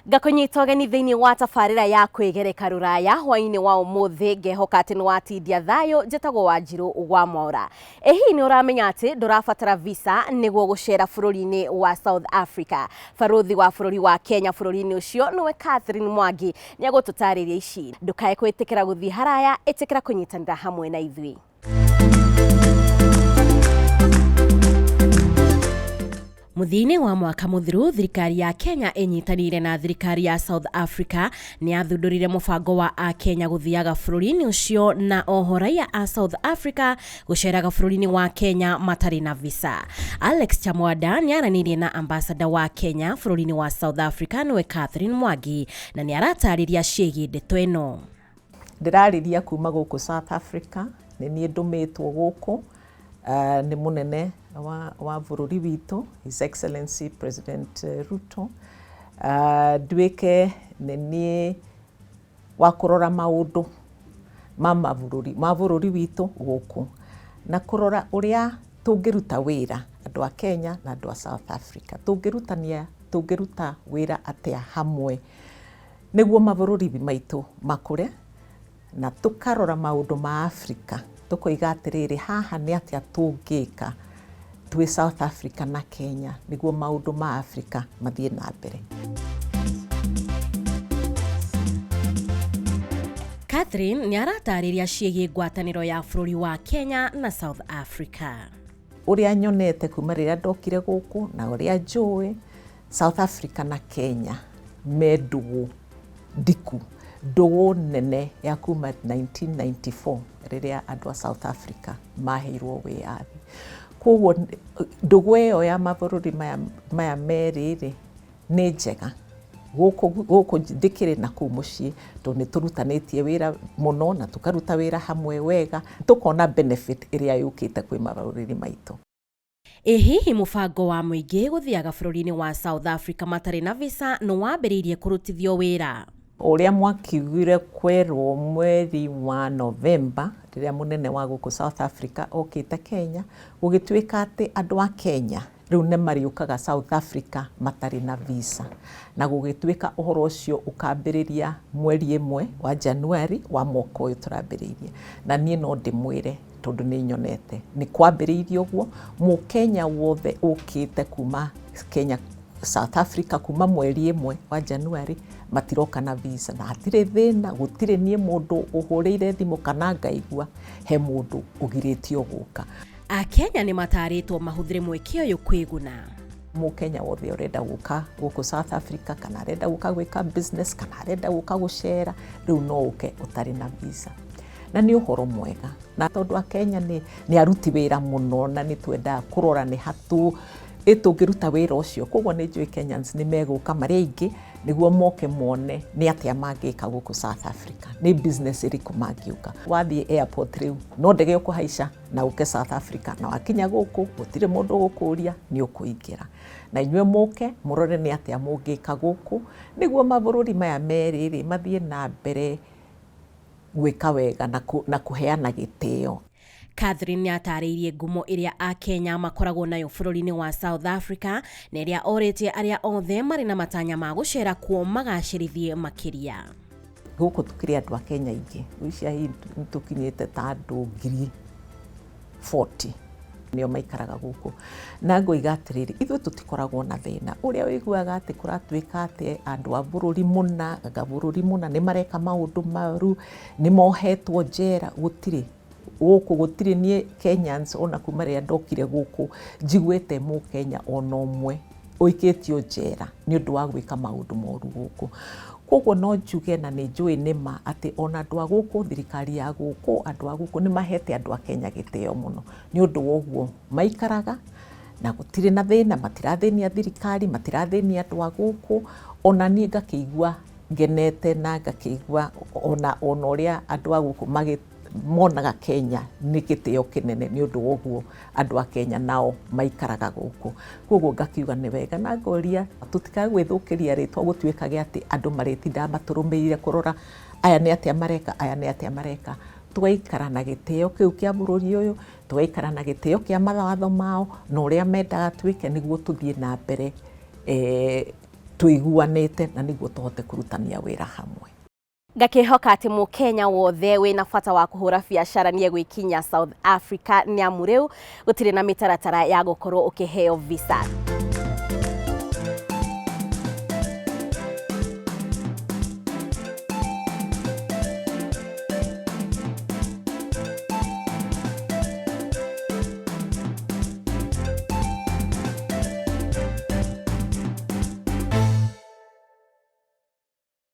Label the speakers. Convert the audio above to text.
Speaker 1: Gakunyita ũgeni thĩinĩ wa tabarĩra ya kwĩgereka rũraya hwaĩ-inĩ wa ũmũthĩ ngehoka atĩ nĩwatindia thayũ njĩtagwo Wanjirũ wa Mwaũra. Hihi nĩ ũramenya atĩ ndũrabatara visa nĩguo gũcera bũrũri-inĩ wa South Africa. Barũthi wa bũrũri wa Kenya bũrũri-inĩ ũcio nĩwe Catherine Mwangi nĩegũtũtarĩria ici. Ndũkae kwĩtĩkĩra gũthiĩ haraya, ĩtĩkĩra kũnyitanĩra hamwe na ithuĩ. Mũthia-inĩ wa mwaka mũthiru, thirikari ya Kenya ĩnyitanĩire na thirikari ya South Africa nĩ yathundũrire mũbango wa Akenya gũthiaga bũrũri-inĩ ũcio na oho raia a South Africa gũceraga bũrũri-inĩ wa Kenya matarĩ na visa. Alex Chamwada nĩ aranĩirie na ambassador wa Kenya bũrũri-inĩ wa South Africa nĩwe Catherine Mwangi na nĩ aratarĩria ciĩgiĩ ndeto ĩno.
Speaker 2: Ndĩrarĩria kuma gũkũ South Africa, nĩ niĩ ndũmĩtwo gũkũ nĩ mũnene wa bũrũri witũ, His Excellency President Ruto, nduĩke nĩ niĩ wa kũrora maũndũ ma bũrũri witũ gũkũ na kũrora ũrĩa tũngĩruta wĩra andũ a Kenya na andũ a South Africa. Tũngĩruta wĩra atĩa hamwe nĩguo mabũrũri maitũ makũre na tũkarora maũndũ ma Africa. Tũkoiga atĩrĩrĩ, haha nĩ atĩa tũngĩka twĩ South Africa na Kenya nĩguo maũndũ ma Africa mathiĩ na mbere.
Speaker 1: Catherine nĩ aratarĩria ciĩgiĩ ngwatanĩro ya bũrũri wa Kenya na South Africa.
Speaker 2: Ũrĩa nyonete kuma rĩrĩa ndokire gũkũ na ũrĩa njũĩ, South Africa na Kenya me ndũgũ ndiku, ndũgũ nene ya kuma 1994 rĩrĩa andũ a South Africa maheirwo wĩyathi. Koguo ndũgũ ĩyo ya mabũrũri maya merĩ nĩ njega. Gũkũ ndĩkĩrĩ na kũu mũciĩ tondũ nĩ tũrutanĩtie wĩra mũno na tũkaruta wĩra hamwe wega, tũkona benefit ĩrĩa yũkĩte kwĩ mabũrũri maitũ.
Speaker 1: Hihi mũbango wa mũingĩ gũthiaga bũrũri-inĩ wa South Africa matarĩ na visa nĩ wambĩrĩirie kũrutithio wĩra?
Speaker 2: Ũrĩa mwakiugire kwerwo mweri wa November rĩrĩa mũnene wa gũkũ South Africa okĩte Kenya, gũgĩtuĩka atĩ andũ a Kenya rĩu nĩ marĩũkaga South Africa matarĩ na visa, na gũgĩtuĩka ũhoro ũcio ũkambĩrĩria mweri 1 wa January wa mwaka ũyũ tũrambĩrĩirie. Na niĩ no ndĩmwĩre tondũ nĩ nyonete nĩ kwambĩrĩirie ũguo, Mũkenya wothe ũkĩte kuma Kenya South Africa kuma mweri 1 wa January matiroka na visa, na hatirĩ thĩna, gũtirĩ niĩ mũndũ ũhũrĩire thimũ kana ngaigua he mũndũ ũgirĩtio gũka.
Speaker 1: Akenya nĩ matarĩtwo mahũthĩre mweke ũyũ kwĩguna.
Speaker 2: Mũkenya wothe ũrenda gũka gũkũ South Africa kana arenda gũka gwĩka business kana arenda gũka gũcera, rĩu no ũke ũtarĩ na visa. Na nĩ ũhoro mwega, na tondũ Akenya nĩ aruti wĩra mũno na nĩ twendaga kũrora nĩ hatũ tũngĩruta wĩra ũcio. Koguo nĩ njũĩ Kenyans nĩ megũka marĩ aingĩ nĩguo moke mone nĩ atĩa mangĩka gũkũ South Africa, nĩ business ĩrĩkũ mangĩũka. Wathiĩ airport rĩu no ndege ũkũhaica na ũke South Africa, na wakinya gũkũ gũtirĩ mũndũ ũgũkũria, nĩ ũkũingĩra. Na inyuĩ mũke mũrore nĩ atĩa mũngĩka gũkũ nĩguo mabũrũri maya merĩ mathiĩ na mbere gwĩka wega na kũheana gĩtĩo.
Speaker 1: Catherine nĩ atarĩirie ngumo ĩrĩa Akenya makoragwo nayo bũrũri-inĩ wa South Africa na ĩrĩa orĩtie arĩa othe marĩ na matanya ma gũcera kuo magacĩrithie makĩria.
Speaker 2: Gũkũ tũkĩrĩ andũ a Kenya aingĩ, icia nĩ tũkinyĩte ta andũ 40,000 nĩo maikaraga gũkũ. Na ngoiga atĩrĩrĩ, ithuĩ tũtikoragwo na thĩna. Ũrĩa wĩiguaga atĩ kũratuĩka atĩ andũ a bũrũri mũna nĩ mareka maũndũ maru, nĩ mohetwo njera, gũtirĩ. Gũkũ gũtirĩ niĩ Kenyans ona kuma rĩrĩa ndokire gũkũ njiguĩte Mũkenya ona ũmwe ũikĩtio njera nĩ ũndũ wa gwĩka maũndũ moru gũkũ. Koguo no njuge na nĩ njũĩ nĩma atĩ ona andũ a gũkũ, thirikari ya gũkũ, andũ a gũkũ nĩ mahete andũ a Kenya gĩtĩo mũno nĩ ũndũ wa ũguo maikaraga na gũtirĩ na thĩna, matirathĩnia thirikari, matirathĩnia andũ a gũkũ. Ona niĩ ngakĩigua ngenete na ngakĩigua ona ũrĩa andũ a gũkũ monaga Kenya nĩ gĩtĩo kĩnene nĩ ũndũ wa ũguo andũ a Kenya nao maikaraga gũkũ. Koguo ngakiuga nĩ wega na ngoria tũtikae gwĩthũkĩria rĩtwa gũtuĩkage atĩ andũ marĩtindaga matũrũmĩrĩire kũrora aya nĩ atĩa mareka, aya nĩ atĩa mareka. Tũgaikara na gĩtĩo kĩu kĩa bũrũri ũyũ, tũgaikara na gĩtĩo kĩa mawatho mao na ũrĩa mendaga twĩke nĩguo tũthiĩ na mbere tuiguanite na niguo tuhote kurutania wira hamwe.
Speaker 1: Ngakihoka ati Mukenya wothe wina bata wa kuhura biacara ni egwikinya South Africa ni amu riu gutire na mitaratara ya gukorwo ukiheo visa.